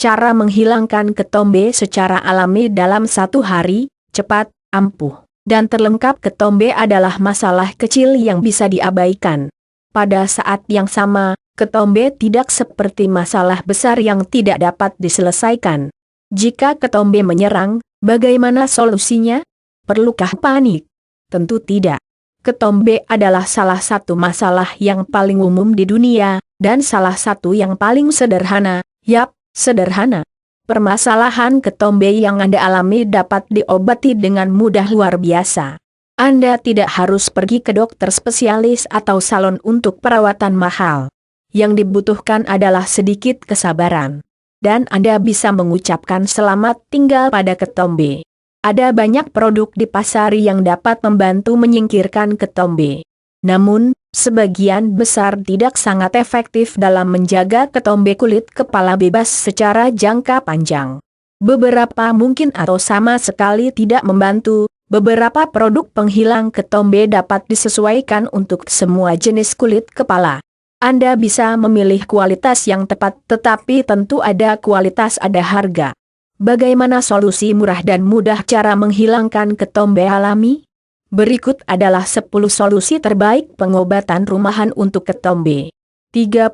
Cara menghilangkan ketombe secara alami dalam 1 hari, cepat, ampuh, dan terlengkap. Ketombe adalah masalah kecil yang bisa diabaikan. Pada saat yang sama, ketombe tidak seperti masalah besar yang tidak dapat diselesaikan. Jika ketombe menyerang, bagaimana solusinya? Perlukah panik? Tentu tidak. Ketombe adalah salah satu masalah yang paling umum di dunia, dan salah satu yang paling sederhana. Yap, sederhana. Permasalahan ketombe yang Anda alami dapat diobati dengan mudah luar biasa. Anda tidak harus pergi ke dokter spesialis atau salon untuk perawatan mahal. Yang dibutuhkan adalah sedikit kesabaran. Dan Anda bisa mengucapkan selamat tinggal pada ketombe. Ada banyak produk di pasar yang dapat membantu menyingkirkan ketombe. Namun, sebagian besar tidak sangat efektif dalam menjaga ketombe kulit kepala bebas secara jangka panjang. Beberapa mungkin atau sama sekali tidak membantu. Beberapa produk penghilang ketombe dapat disesuaikan untuk semua jenis kulit kepala. Anda bisa memilih kualitas yang tepat, tetapi tentu ada kualitas ada harga. Bagaimana solusi murah dan mudah cara menghilangkan ketombe alami? Berikut adalah 10 solusi terbaik pengobatan rumahan untuk ketombe. 33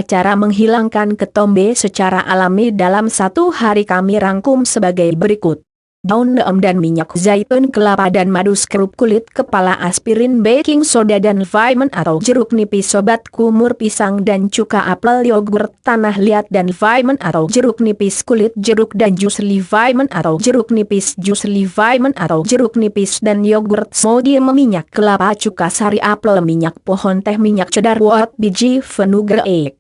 cara menghilangkan ketombe secara alami dalam 1 hari kami rangkum sebagai berikut. Daun neem dan minyak zaitun, kelapa dan madu, skrup kulit kepala, aspirin, baking soda dan vitamin atau jeruk nipis, obat kumur, pisang dan cuka, apel, yogurt, tanah liat dan vitamin atau jeruk nipis, kulit jeruk dan jus vitamin atau jeruk nipis, jus vitamin atau jeruk nipis dan yogurt, sodium, minyak kelapa, cuka sari, apel, minyak pohon teh, minyak cedar, wot biji, fenugreek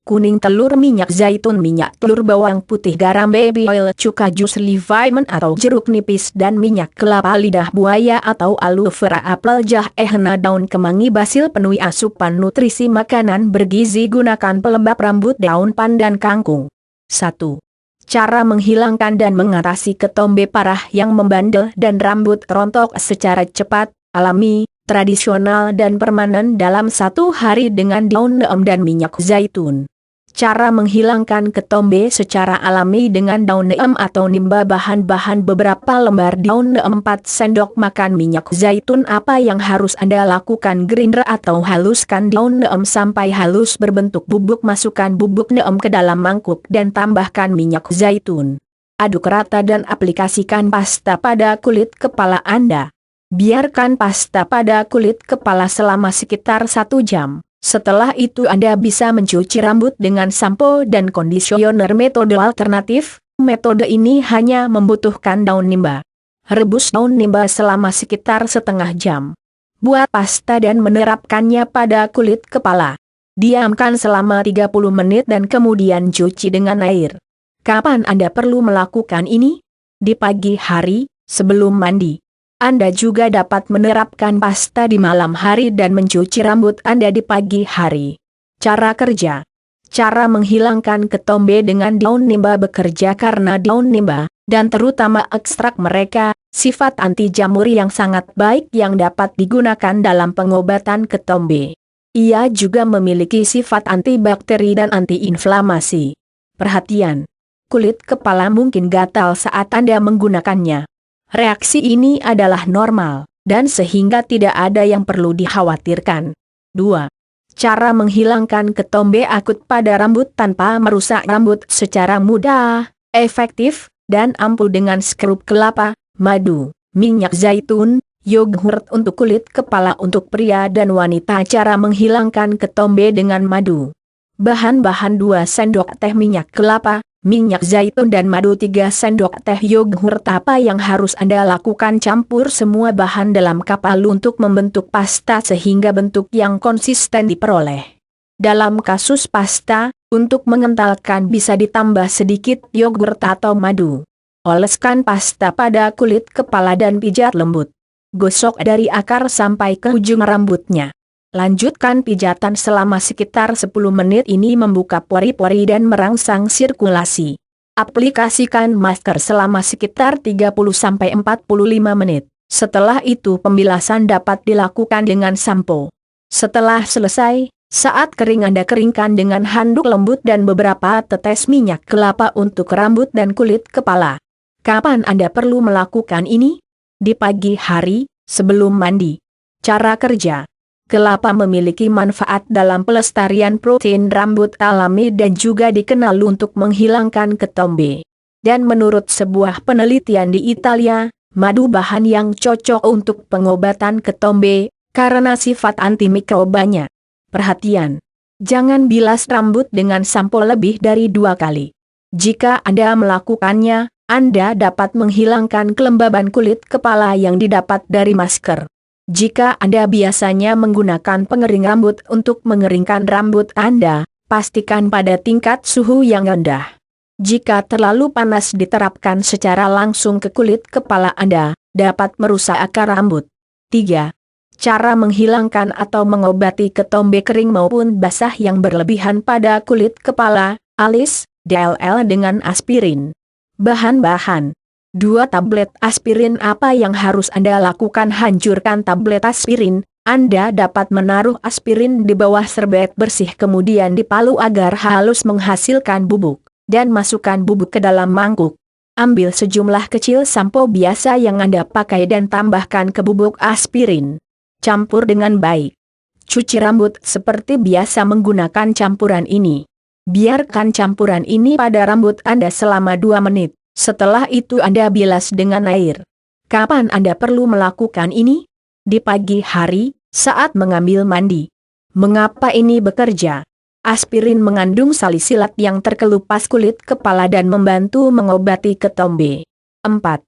kuning, telur, minyak zaitun, minyak telur, bawang putih, garam, baby oil, cuka, jus vitamin atau jeruk nipis dan minyak kelapa, lidah buaya atau aloe vera, apel, jahe, henna, daun kemangi, basil. Penuhi asupan nutrisi makanan bergizi, gunakan pelembab rambut, daun pandan, kangkung. 1. Cara menghilangkan dan mengatasi ketombe parah yang membandel dan rambut rontok secara cepat, alami, tradisional dan permanen dalam 1 hari dengan daun neem dan minyak zaitun. Cara menghilangkan ketombe secara alami dengan daun neem atau nimba. Bahan-bahan: beberapa lembar daun neem, 4 sendok makan minyak zaitun. Apa yang harus Anda lakukan? Grinder atau haluskan daun neem sampai halus berbentuk bubuk. Masukkan bubuk neem ke dalam mangkuk dan tambahkan minyak zaitun. Aduk rata dan aplikasikan pasta pada kulit kepala Anda. Biarkan pasta pada kulit kepala selama sekitar 1 jam. Setelah itu Anda bisa mencuci rambut dengan sampo dan kondisioner. Metode alternatif, metode ini hanya membutuhkan daun nimba. Rebus daun nimba selama sekitar setengah jam. Buat pasta dan menerapkannya pada kulit kepala. Diamkan selama 30 menit dan kemudian cuci dengan air. Kapan Anda perlu melakukan ini? Di pagi hari, sebelum mandi. Anda juga dapat menerapkan pasta di malam hari dan mencuci rambut Anda di pagi hari. Cara kerja. Cara menghilangkan ketombe dengan daun nimba bekerja karena daun nimba, dan terutama ekstrak mereka, sifat anti jamur yang sangat baik yang dapat digunakan dalam pengobatan ketombe. Ia juga memiliki sifat antibakteri dan antiinflamasi. Perhatian. Kulit kepala mungkin gatal saat Anda menggunakannya. Reaksi ini adalah normal, dan sehingga tidak ada yang perlu dikhawatirkan. 2. Cara menghilangkan ketombe akut pada rambut tanpa merusak rambut secara mudah, efektif, dan ampuh dengan skrup kelapa, madu, minyak zaitun, yogurt untuk kulit kepala untuk pria dan wanita. Cara menghilangkan ketombe dengan madu. Bahan-bahan: 2 sendok teh minyak kelapa, minyak zaitun dan madu, 3 sendok teh yogurt. Apa yang harus Anda lakukan? Campur semua bahan dalam kapal untuk membentuk pasta sehingga bentuk yang konsisten diperoleh. Dalam kasus pasta, untuk mengentalkan bisa ditambah sedikit yogurt atau madu. Oleskan pasta pada kulit kepala dan pijat lembut. Gosok dari akar sampai ke ujung rambutnya. Lanjutkan pijatan selama sekitar 10 menit. Ini membuka pori-pori dan merangsang sirkulasi. Aplikasikan masker selama sekitar 30-45 menit. Setelah itu pembilasan dapat dilakukan dengan sampo. Setelah selesai, Saat kering Anda keringkan dengan handuk lembut dan beberapa tetes minyak kelapa untuk rambut dan kulit kepala. Kapan Anda perlu melakukan ini? Di pagi hari, sebelum mandi. Cara kerja. Kelapa memiliki manfaat dalam pelestarian protein rambut alami dan juga dikenal untuk menghilangkan ketombe. Dan menurut sebuah penelitian di Italia, madu bahan yang cocok untuk pengobatan ketombe, karena sifat antimikrobanya. Perhatian. Jangan bilas rambut dengan sampo lebih dari 2 kali. Jika Anda melakukannya, Anda dapat menghilangkan kelembaban kulit kepala yang didapat dari masker. Jika Anda biasanya menggunakan pengering rambut untuk mengeringkan rambut Anda, pastikan pada tingkat suhu yang rendah. Jika terlalu panas diterapkan secara langsung ke kulit kepala Anda, dapat merusak akar rambut. 3. Cara menghilangkan atau mengobati ketombe kering maupun basah yang berlebihan pada kulit kepala, alis, DLL dengan aspirin. Bahan-bahan. 2 tablet aspirin. Apa yang harus Anda lakukan? Hancurkan tablet aspirin. Anda dapat menaruh aspirin di bawah serbet bersih kemudian dipalu agar halus menghasilkan bubuk, dan masukkan bubuk ke dalam mangkuk. Ambil sejumlah kecil sampo biasa yang Anda pakai dan tambahkan ke bubuk aspirin. Campur dengan baik. Cuci rambut seperti biasa menggunakan campuran ini. Biarkan campuran ini pada rambut Anda selama 2 menit. Setelah itu Anda bilas dengan air. Kapan Anda perlu melakukan ini? Di pagi hari, saat mengambil mandi. Mengapa ini bekerja? Aspirin mengandung salisilat yang terkelupas kulit kepala dan membantu mengobati ketombe. 4.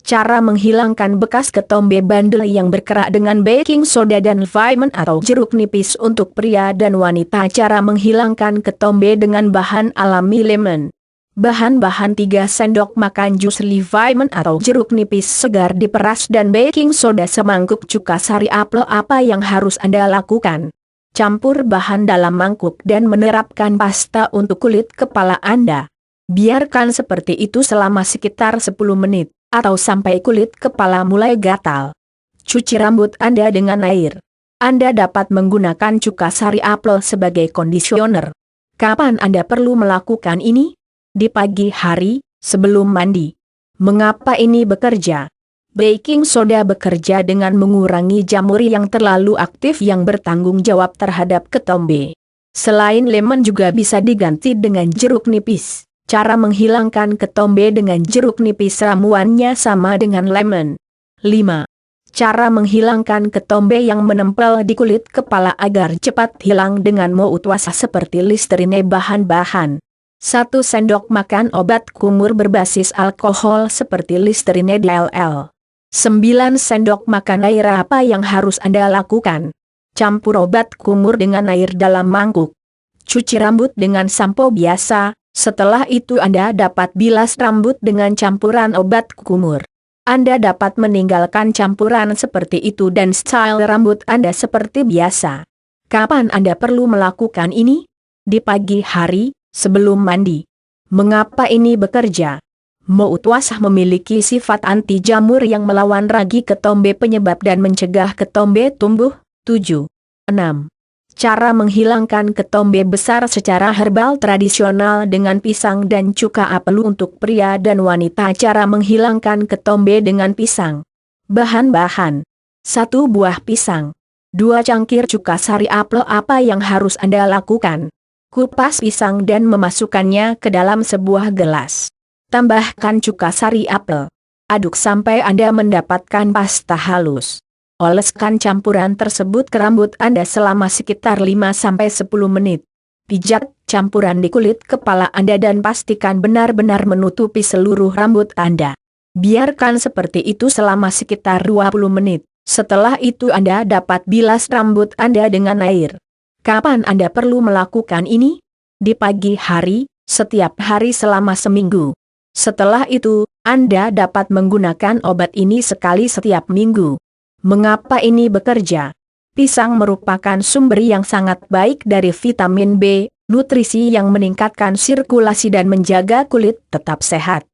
Cara menghilangkan bekas ketombe bandel yang berkerak dengan baking soda dan vitamin atau jeruk nipis untuk pria dan wanita. Cara menghilangkan ketombe dengan bahan alami lemon. Bahan-bahan 3 sendok makan jus vitamin atau jeruk nipis segar diperas dan baking soda semangkuk cuka sari apel. Apa yang harus Anda lakukan? Campur bahan dalam mangkuk dan menerapkan pasta untuk kulit kepala Anda. Biarkan seperti itu selama sekitar 10 menit, atau sampai kulit kepala mulai gatal. Cuci rambut Anda dengan air. Anda dapat menggunakan cuka sari apel sebagai kondisioner. Kapan Anda perlu melakukan ini? Di pagi hari, sebelum mandi. Mengapa ini bekerja? Baking soda bekerja dengan mengurangi jamur yang terlalu aktif yang bertanggung jawab terhadap ketombe. Selain lemon juga bisa diganti dengan jeruk nipis. Cara menghilangkan ketombe dengan jeruk nipis ramuannya sama dengan lemon. 5. Cara menghilangkan ketombe yang menempel di kulit kepala agar cepat hilang dengan mouthwash seperti Listerine. Bahan-bahan. 1 sendok makan obat kumur berbasis alkohol seperti Listerine DLL. 9 sendok makan air. Apa yang harus Anda lakukan? Campur obat kumur dengan air dalam mangkuk. Cuci rambut dengan sampo biasa, setelah itu Anda dapat bilas rambut dengan campuran obat kumur. Anda dapat meninggalkan campuran seperti itu dan style rambut Anda seperti biasa. Kapan Anda perlu melakukan ini? Di pagi hari, sebelum mandi. Mengapa ini bekerja? Mouthwash memiliki sifat anti jamur yang melawan ragi ketombe penyebab dan mencegah ketombe tumbuh. 7. 6. Cara menghilangkan ketombe besar secara herbal tradisional dengan pisang dan cuka apel untuk pria dan wanita. Cara menghilangkan ketombe dengan pisang. Bahan-bahan. 1 buah pisang. 2 cangkir cuka sari apel. Apa yang harus Anda lakukan? Kupas pisang dan memasukkannya ke dalam sebuah gelas. Tambahkan cuka sari apel. Aduk sampai Anda mendapatkan pasta halus. Oleskan campuran tersebut ke rambut Anda selama sekitar 5-10 menit. Pijat campuran di kulit kepala Anda dan pastikan benar-benar menutupi seluruh rambut Anda. Biarkan seperti itu selama sekitar 20 menit. Setelah itu Anda dapat bilas rambut Anda dengan air. Kapan Anda perlu melakukan ini? Di pagi hari, setiap hari selama seminggu. Setelah itu, Anda dapat menggunakan obat ini sekali setiap minggu. Mengapa ini bekerja? Pisang merupakan sumber yang sangat baik dari vitamin B, nutrisi yang meningkatkan sirkulasi dan menjaga kulit tetap sehat.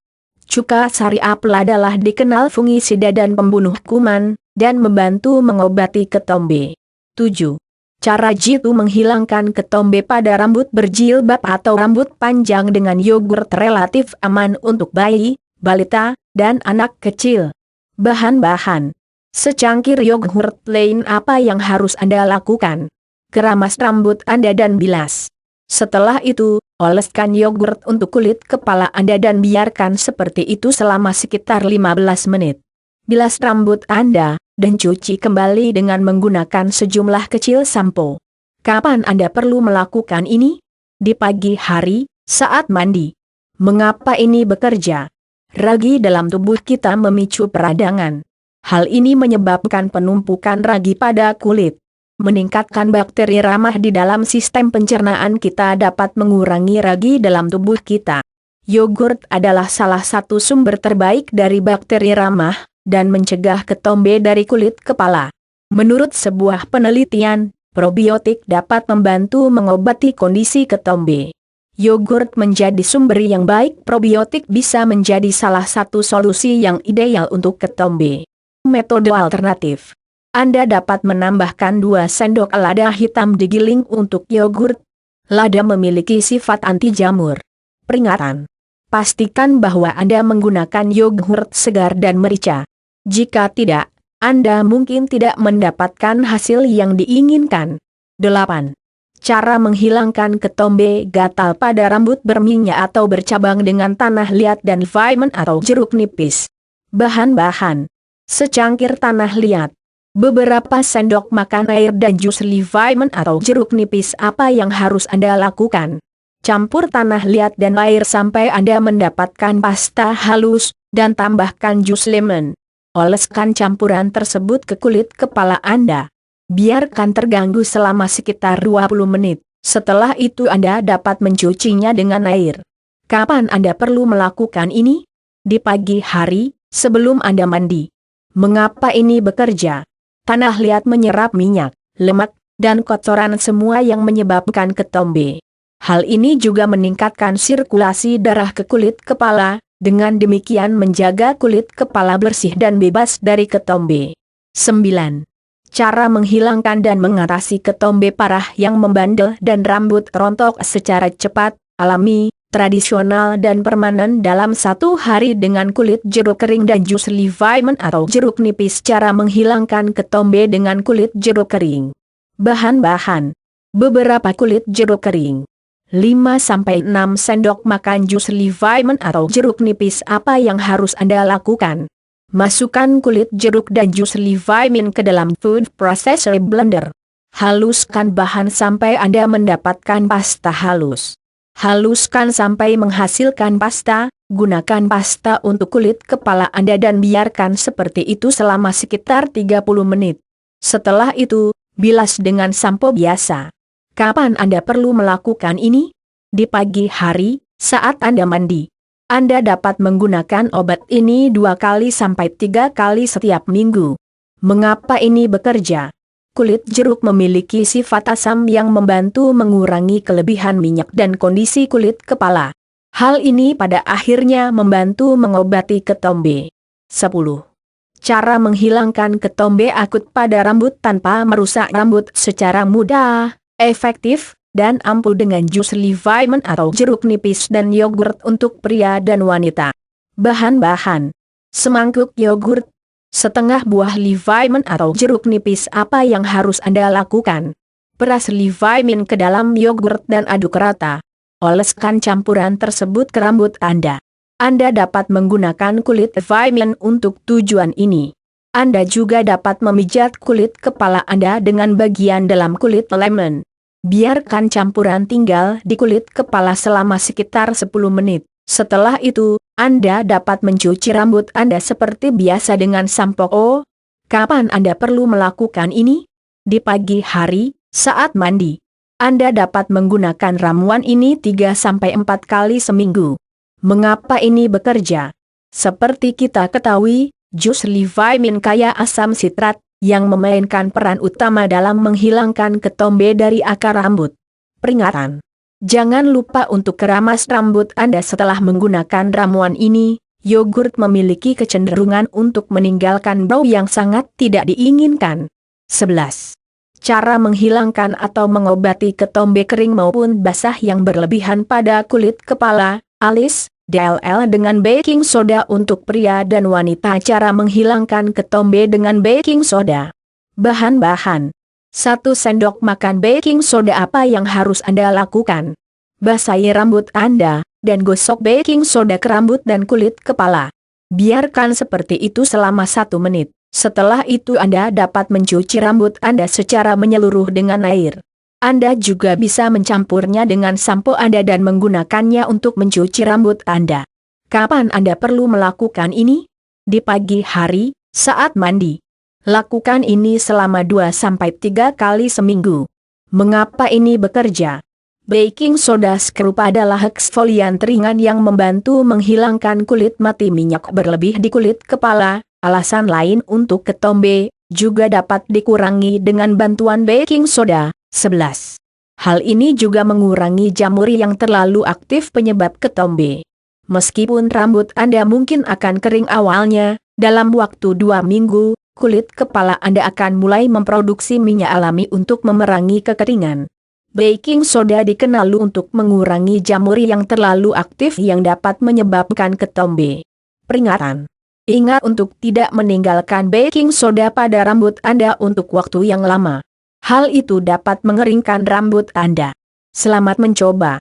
Cuka sari apel adalah dikenal fungisida dan pembunuh kuman, dan membantu mengobati ketombe. 7. Cara jitu menghilangkan ketombe pada rambut berjilbab atau rambut panjang dengan yogurt relatif aman untuk bayi, balita, dan anak kecil. Bahan-bahan. Secangkir yogurt plain. Apa yang harus Anda lakukan? Keramas rambut Anda dan bilas. Setelah itu, oleskan yogurt untuk kulit kepala Anda dan biarkan seperti itu selama sekitar 15 menit. Bilas rambut Anda, dan cuci kembali dengan menggunakan sejumlah kecil sampo. Kapan Anda perlu melakukan ini? Di pagi hari, saat mandi. Mengapa ini bekerja? Ragi dalam tubuh kita memicu peradangan. Hal ini menyebabkan penumpukan ragi pada kulit. Meningkatkan bakteri ramah di dalam sistem pencernaan kita dapat mengurangi ragi dalam tubuh kita. Yogurt adalah salah satu sumber terbaik dari bakteri ramah, dan mencegah ketombe dari kulit kepala. Menurut sebuah penelitian, probiotik dapat membantu mengobati kondisi ketombe. Yogurt menjadi sumber yang baik. Probiotik bisa menjadi salah satu solusi yang ideal untuk ketombe. Metode alternatif. Anda dapat menambahkan 2 sendok lada hitam digiling untuk yogurt. Lada memiliki sifat anti jamur. Peringatan. Pastikan bahwa Anda menggunakan yogurt segar dan merica. Jika tidak, Anda mungkin tidak mendapatkan hasil yang diinginkan. 8. Cara menghilangkan ketombe gatal pada rambut berminyak atau bercabang dengan tanah liat dan vitamin atau jeruk nipis. Bahan-bahan. Secangkir tanah liat. Beberapa sendok makan air dan jus vitamin atau jeruk nipis. Apa yang harus Anda lakukan? Campur tanah liat dan air sampai Anda mendapatkan pasta halus, dan tambahkan jus lemon. Oleskan campuran tersebut ke kulit kepala Anda. Biarkan terganggu selama sekitar 20 menit. Setelah itu Anda dapat mencucinya dengan air. Kapan Anda perlu melakukan ini? Di pagi hari, sebelum Anda mandi. Mengapa ini bekerja? Tanah liat menyerap minyak, lemak, dan kotoran semua yang menyebabkan ketombe. Hal ini juga meningkatkan sirkulasi darah ke kulit kepala. Dengan demikian menjaga kulit kepala bersih dan bebas dari ketombe. 9. Cara menghilangkan dan mengatasi ketombe parah yang membandel dan rambut rontok secara cepat, alami, tradisional dan permanen dalam 1 hari dengan kulit jeruk kering dan jus vitamin atau jeruk nipis. Cara menghilangkan ketombe dengan kulit jeruk kering. Bahan-bahan. Beberapa kulit jeruk kering. 5-6 sendok makan jus vitamin atau jeruk nipis. Apa yang harus Anda lakukan? Masukkan kulit jeruk dan jus vitamin ke dalam food processor blender. Haluskan bahan sampai Anda mendapatkan pasta halus. Haluskan sampai menghasilkan pasta. Gunakan pasta untuk kulit kepala Anda dan biarkan seperti itu selama sekitar 30 menit. Setelah itu, bilas dengan sampo biasa. Kapan Anda perlu melakukan ini? Di pagi hari, saat Anda mandi. Anda dapat menggunakan obat ini 2 kali sampai 3 kali setiap minggu. Mengapa ini bekerja? Kulit jeruk memiliki sifat asam yang membantu mengurangi kelebihan minyak dan kondisi kulit kepala. Hal ini pada akhirnya membantu mengobati ketombe. 10. Cara menghilangkan ketombe akut pada rambut tanpa merusak rambut secara mudah, efektif, dan ampuh dengan jus vitamin atau jeruk nipis dan yogurt untuk pria dan wanita. Bahan-bahan. Semangkuk yogurt. Setengah buah vitamin atau jeruk nipis. Apa yang harus Anda lakukan? Peras vitamin ke dalam yogurt dan aduk rata. Oleskan campuran tersebut ke rambut Anda. Anda dapat menggunakan kulit vitamin untuk tujuan ini. Anda juga dapat memijat kulit kepala Anda dengan bagian dalam kulit lemon. Biarkan campuran tinggal di kulit kepala selama sekitar 10 menit. Setelah itu, Anda dapat mencuci rambut Anda seperti biasa dengan sampo. Kapan Anda perlu melakukan ini? Di pagi hari, saat mandi. Anda dapat menggunakan ramuan ini 3-4 kali seminggu. Mengapa ini bekerja? Seperti kita ketahui, jus vitamin kaya asam sitrat, yang memainkan peran utama dalam menghilangkan ketombe dari akar rambut. Peringatan. Jangan lupa untuk keramas rambut Anda setelah menggunakan ramuan ini. Yogurt memiliki kecenderungan untuk meninggalkan bau yang sangat tidak diinginkan. 11. Cara menghilangkan atau mengobati ketombe kering maupun basah yang berlebihan pada kulit kepala, alis, DLL dengan baking soda untuk pria dan wanita. Cara menghilangkan ketombe dengan baking soda. Bahan-bahan. 1 sendok makan baking soda. Apa yang harus Anda lakukan? Basahi rambut Anda, dan gosok baking soda ke rambut dan kulit kepala. Biarkan seperti itu selama 1 menit. Setelah itu Anda dapat mencuci rambut Anda secara menyeluruh dengan air. Anda juga bisa mencampurnya dengan sampo Anda dan menggunakannya untuk mencuci rambut Anda. Kapan Anda perlu melakukan ini? Di pagi hari, saat mandi. Lakukan ini selama 2-3 kali seminggu. Mengapa ini bekerja? Baking soda scrub adalah eksfolian ringan yang membantu menghilangkan kulit mati minyak berlebih di kulit kepala. Alasan lain untuk ketombe juga dapat dikurangi dengan bantuan baking soda. 11. Hal ini juga mengurangi jamur yang terlalu aktif penyebab ketombe. Meskipun rambut Anda mungkin akan kering awalnya, dalam waktu 2 minggu, kulit kepala Anda akan mulai memproduksi minyak alami untuk memerangi kekeringan. Baking soda dikenal untuk mengurangi jamur yang terlalu aktif yang dapat menyebabkan ketombe. Peringatan. Ingat untuk tidak meninggalkan baking soda pada rambut Anda untuk waktu yang lama. Hal itu dapat mengeringkan rambut Anda. Selamat mencoba.